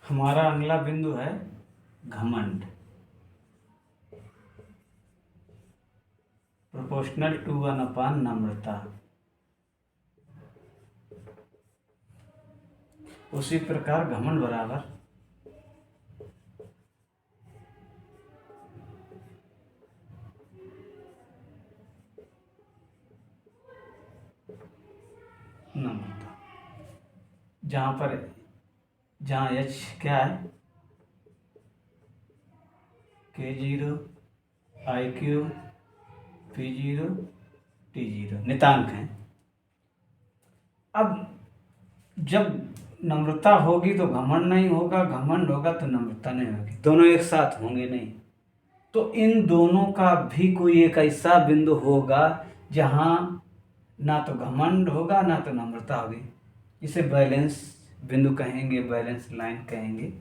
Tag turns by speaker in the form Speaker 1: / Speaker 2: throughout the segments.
Speaker 1: हमारा अगला बिंदु है घमंड। प्रोपोर्शनल टू 1 नम्रता। उसी प्रकार घमंड बराबर नम्रता। जहाँ एच क्या है, K0 IQ P0 T0 नितांक हैं। अब जब नम्रता होगी तो घमंड नहीं होगा, घमंड होगा तो नम्रता नहीं होगी, दोनों एक साथ होंगे नहीं। तो इन दोनों का भी कोई एक ऐसा बिंदु होगा जहाँ ना तो घमंड होगा ना तो नम्रता होगी। इसे बैलेंस बिंदु कहेंगे, बैलेंस लाइन कहेंगे।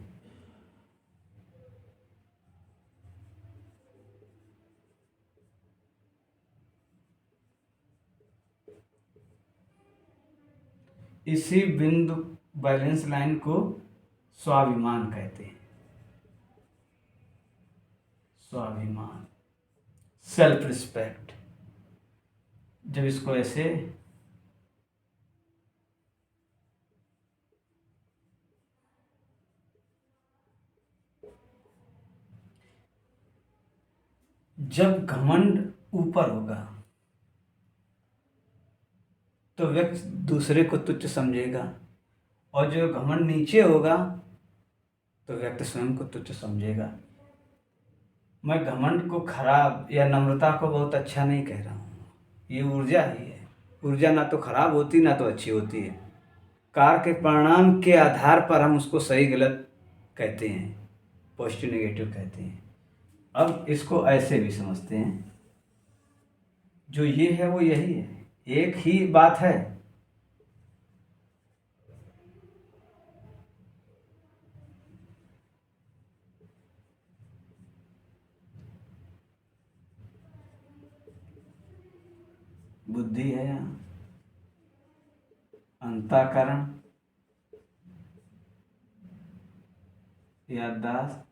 Speaker 1: इसी बिंदु बैलेंस लाइन को स्वाभिमान कहते हैं। स्वाभिमान, सेल्फ रिस्पेक्ट। जब इसको ऐसे जब घमंड ऊपर होगा तो व्यक्ति दूसरे को तुच्छ समझेगा, और जो घमंड नीचे होगा तो व्यक्ति स्वयं को तुच्छ समझेगा। मैं घमंड को खराब या नम्रता को बहुत अच्छा नहीं कह रहा हूँ, ये ऊर्जा ही है। ऊर्जा ना तो खराब होती ना तो अच्छी होती है। कार्य के परिणाम के आधार पर हम उसको सही गलत कहते हैं, पॉजिटिव नेगेटिव कहते हैं। अब इसको ऐसे भी समझते हैं, जो ये है वो यही है, एक ही बात है। बुद्धि है यहाँ, अंतःकरण, याददाश्त,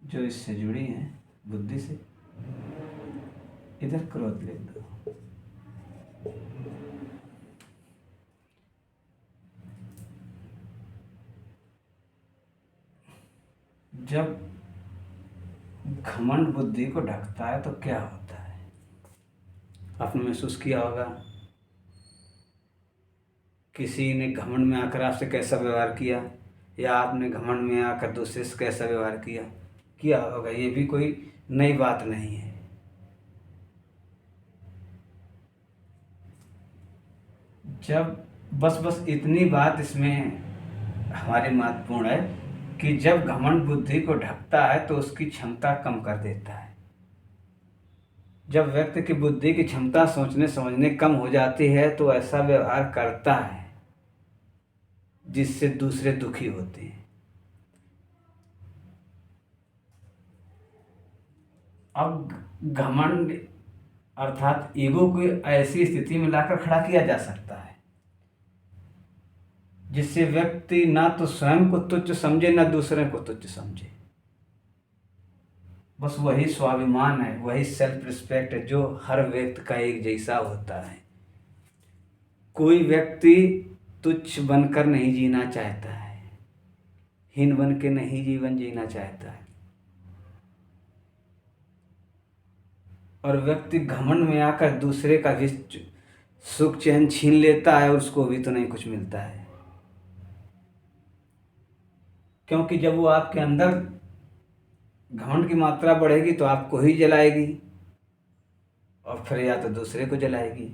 Speaker 1: जो इससे जुड़ी हैं बुद्धि से। इधर क्रोध लिख दो। जब घमंड बुद्धि को ढकता है तो क्या होता है, आपने महसूस किया होगा। किसी ने घमंड में आकर आपसे कैसा व्यवहार किया, या आपने घमंड में आकर दूसरे से कैसा व्यवहार किया होगा। ये भी कोई नई बात नहीं है। जब बस इतनी बात इसमें हमारी महत्वपूर्ण है कि जब घमंड बुद्धि को ढकता है तो उसकी क्षमता कम कर देता है। जब व्यक्ति की बुद्धि की क्षमता सोचने समझने कम हो जाती है तो ऐसा व्यवहार करता है जिससे दूसरे दुखी होते हैं। अब घमंड अर्थात ईगो को ऐसी स्थिति में लाकर खड़ा किया जा सकता है जिससे व्यक्ति ना तो स्वयं को तुच्छ समझे ना दूसरे को तुच्छ समझे। बस वही स्वाभिमान है, वही सेल्फ रिस्पेक्ट है जो हर व्यक्ति का एक जैसा होता है। कोई व्यक्ति तुच्छ बनकर नहीं जीना चाहता है, हीन बन के नहीं जीवन जीना चाहता है। और व्यक्ति घमंड में आकर दूसरे का भी सुख चैन छीन लेता है और उसको भी तो नहीं कुछ मिलता है। क्योंकि जब वो आपके अंदर घमंड की मात्रा बढ़ेगी तो आपको ही जलाएगी और फिर या तो दूसरे को जलाएगी।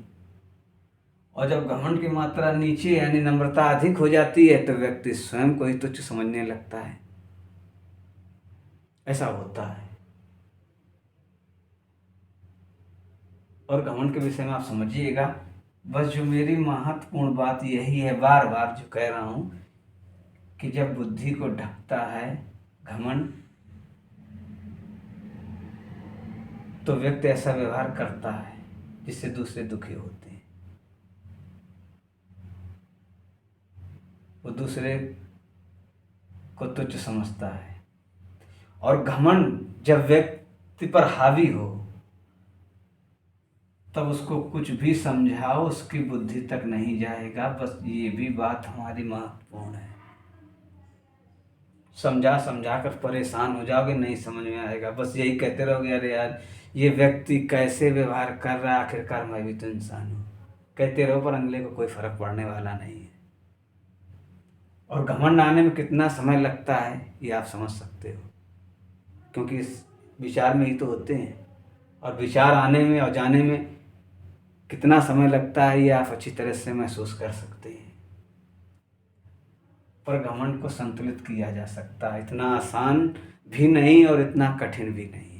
Speaker 1: और जब घमंड की मात्रा नीचे यानी नम्रता अधिक हो जाती है तो व्यक्ति स्वयं को ही तुच्छ समझने लगता है। ऐसा होता है। और घमंड के विषय में आप समझिएगा, बस जो मेरी महत्वपूर्ण बात यही है, बार बार जो कह रहा हूँ कि जब बुद्धि को ढकता है घमंड तो व्यक्ति ऐसा व्यवहार करता है जिससे दूसरे दुखी होते हैं। वो दूसरे को तुच्छ समझता है। और घमंड जब व्यक्ति पर हावी हो तब उसको कुछ भी समझाओ उसकी बुद्धि तक नहीं जाएगा। बस ये भी बात हमारी महत्वपूर्ण है। समझा समझा कर परेशान हो जाओगे, नहीं समझ में आएगा। बस यही कहते रहोगे, अरे यार ये व्यक्ति कैसे व्यवहार कर रहा है, आखिरकार मैं भी तो इंसान हूँ। कहते रहो पर अगले को कोई फर्क पड़ने वाला नहीं है। और घमंड आने में कितना समय लगता है ये आप समझ सकते हो, क्योंकि इस विचार में ही तो होते हैं। और विचार आने में और जाने में कितना समय लगता है ये आप अच्छी तरह से महसूस कर सकते हैं। पर घमंड को संतुलित किया जा सकता है, इतना आसान भी नहीं और इतना कठिन भी नहीं।